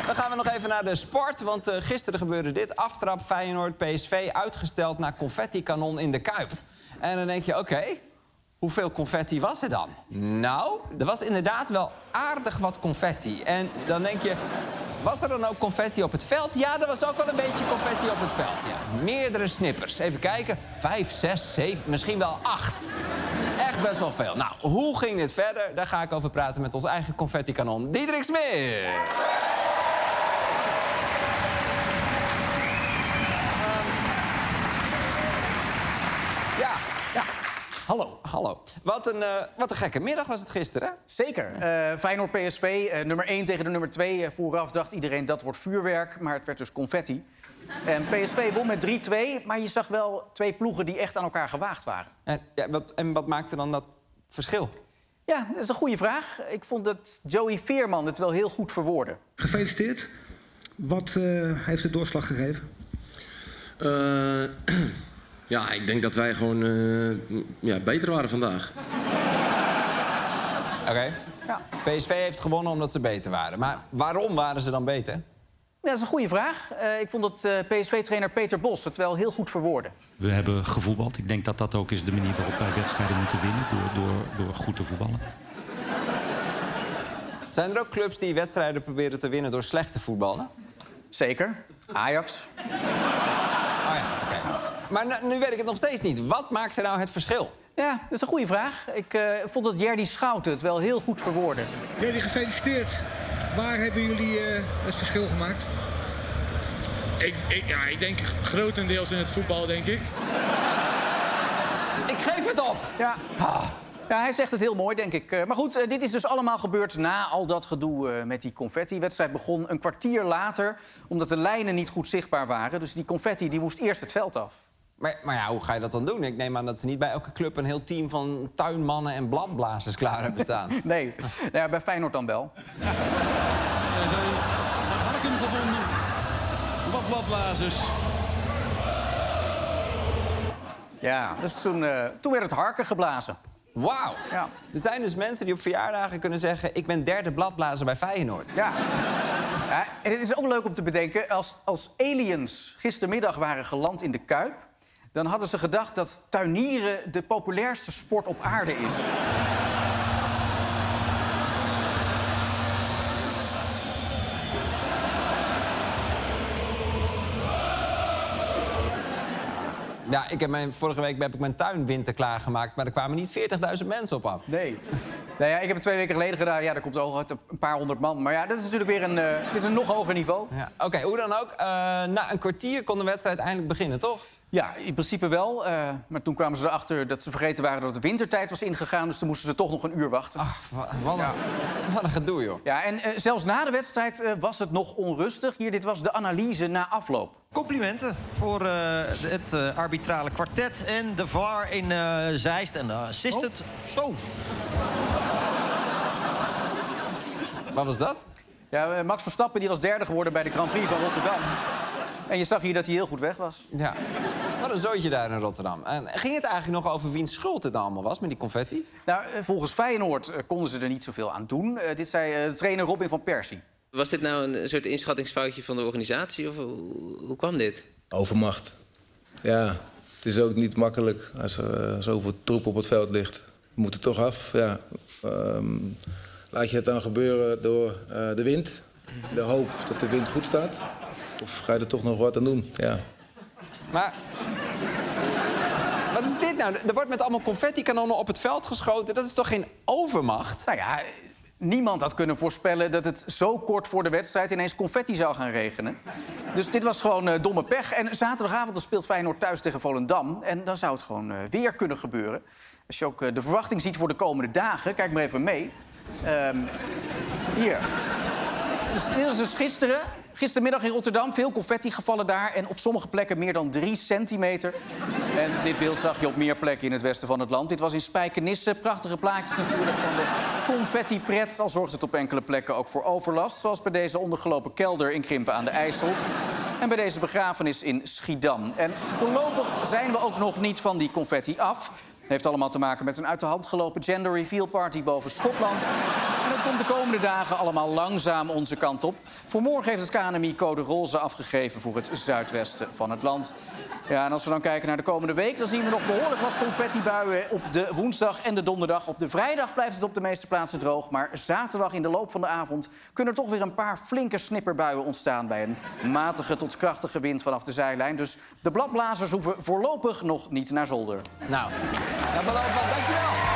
Dan gaan we nog even naar de sport, want gisteren gebeurde dit. Aftrap Feyenoord PSV uitgesteld naar confetti-kanon in de Kuip. En dan denk je, oké, hoeveel confetti was er dan? Nou, er was inderdaad wel aardig wat confetti. En dan denk je, was er dan ook confetti op het veld? Ja, er was ook wel een beetje confetti op het veld, ja. Meerdere snippers. Even kijken, 5, 6, 7, misschien wel 8. Echt best wel veel. Nou, hoe ging dit verder? Daar ga ik over praten met ons eigen confetti-kanon, Diederik Smit. Hallo. Hallo. Wat een gekke middag was het gisteren, hè? Zeker. Feyenoord PSV, nummer 1 tegen de nummer 2. Vooraf dacht iedereen dat wordt vuurwerk, maar het werd dus confetti. En PSV won met 3-2, maar je zag wel twee ploegen die echt aan elkaar gewaagd waren. En wat maakte dan dat verschil? Ja, dat is een goede vraag. Ik vond dat Joey Veerman het wel heel goed verwoordde. Gefeliciteerd. Wat heeft de doorslag gegeven? Ja, ik denk dat wij gewoon beter waren vandaag. Oké. Ja. PSV heeft gewonnen omdat ze beter waren. Maar waarom waren ze dan beter? Ja, dat is een goede vraag. Ik vond dat PSV-trainer Peter Bos het wel heel goed verwoordde. We hebben gevoetbald. Ik denk dat dat ook is de manier waarop wij wedstrijden moeten winnen. Door goed te voetballen. Zijn er ook clubs die wedstrijden proberen te winnen door slecht te voetballen? Zeker. Ajax. Oh ja, oké. Maar nu weet ik het nog steeds niet. Wat maakte nou het verschil? Ja, dat is een goede vraag. Ik vond dat Jerdy Schouten het wel heel goed verwoordde. Jerdy, gefeliciteerd. Waar hebben jullie het verschil gemaakt? Ik denk grotendeels in het voetbal, denk ik. Ik geef het op! Ja. Ja, hij zegt het heel mooi, denk ik. Maar goed, dit is dus allemaal gebeurd na al dat gedoe met die confetti. De wedstrijd begon een kwartier later, omdat de lijnen niet goed zichtbaar waren. Dus die confetti die moest eerst het veld af. Maar ja, hoe ga je dat dan doen? Ik neem aan dat ze niet bij elke club een heel team van tuinmannen en bladblazers klaar hebben staan. Nee, nou ja, bij Feyenoord dan wel. Er zijn wat harken gevonden. Wat bladblazers. Ja, dus toen werd het harken geblazen. Wauw. Ja. Er zijn dus mensen die op verjaardagen kunnen zeggen... ik ben derde bladblazer bij Feyenoord. Ja. Ja, en het is ook leuk om te bedenken... als aliens gistermiddag waren geland in de Kuip... dan hadden ze gedacht dat tuinieren de populairste sport op aarde is. Ja, vorige week heb ik mijn tuinwinter klaargemaakt... maar er kwamen niet 40.000 mensen op af. Nee. Nou ja, ik heb het 2 weken geleden gedaan. Ja, daar komt ook uit een paar honderd man. Maar ja, dat is natuurlijk weer dit is een nog hoger niveau. Ja. Oké, hoe dan ook. Na een kwartier kon de wedstrijd eindelijk beginnen, toch? Ja, in principe wel. Maar toen kwamen ze erachter dat ze vergeten waren dat de wintertijd was ingegaan. Dus toen moesten ze toch nog een uur wachten. Ach, wat een gedoe, joh. Ja, en zelfs na de wedstrijd was het nog onrustig. Dit was de analyse na afloop. Complimenten voor het arbitrale kwartet en de VAR in Zeist en de assistant. Zo. Wat was dat? Ja, Max Verstappen die was derde geworden bij de Grand Prix van Rotterdam. En je zag hier dat hij heel goed weg was. Ja. Wat een zooitje daar in Rotterdam. En ging het eigenlijk nog over wiens schuld het allemaal was met die confetti? Nou, volgens Feyenoord konden ze er niet zoveel aan doen. Dit zei trainer Robin van Persie. Was dit nou een soort inschattingsfoutje van de organisatie? Of hoe kwam dit? Overmacht. Ja, het is ook niet makkelijk als er zoveel troep op het veld ligt. We moeten toch af. Ja. Laat je het dan gebeuren door de wind. De hoop dat de wind goed staat. Of ga je er toch nog wat aan doen? Ja. Maar wat is dit nou? Er wordt met allemaal confetti-kanonnen op het veld geschoten. Dat is toch geen overmacht? Nou ja, niemand had kunnen voorspellen dat het zo kort voor de wedstrijd ineens confetti zou gaan regenen. Dus dit was gewoon domme pech. En zaterdagavond dan speelt Feyenoord thuis tegen Volendam. En dan zou het gewoon weer kunnen gebeuren. Als je ook de verwachting ziet voor de komende dagen, kijk maar even mee. Hier. Dus dit is dus gistermiddag in Rotterdam, veel confetti gevallen daar... en op sommige plekken meer dan 3 centimeter. En dit beeld zag je op meer plekken in het westen van het land. Dit was in Spijkenisse. Prachtige plaatjes natuurlijk van de confetti-pret. Al zorgt het op enkele plekken ook voor overlast. Zoals bij deze ondergelopen kelder in Krimpen aan de IJssel. En bij deze begrafenis in Schiedam. En voorlopig zijn we ook nog niet van die confetti af. Het heeft allemaal te maken met een uit de hand gelopen gender reveal party boven Schotland. En dat komt de komende dagen allemaal langzaam onze kant op. Voor morgen heeft het KNMI code roze afgegeven voor het zuidwesten van het land. Ja, en als we dan kijken naar de komende week, dan zien we nog behoorlijk wat confettibuien op de woensdag en de donderdag. Op de vrijdag blijft het op de meeste plaatsen droog. Maar zaterdag in de loop van de avond kunnen er toch weer een paar flinke snipperbuien ontstaan bij een matige tot krachtige wind vanaf de zijlijn. Dus de bladblazers hoeven voorlopig nog niet naar zolder. Nou, dat belooft wat. Dankjewel.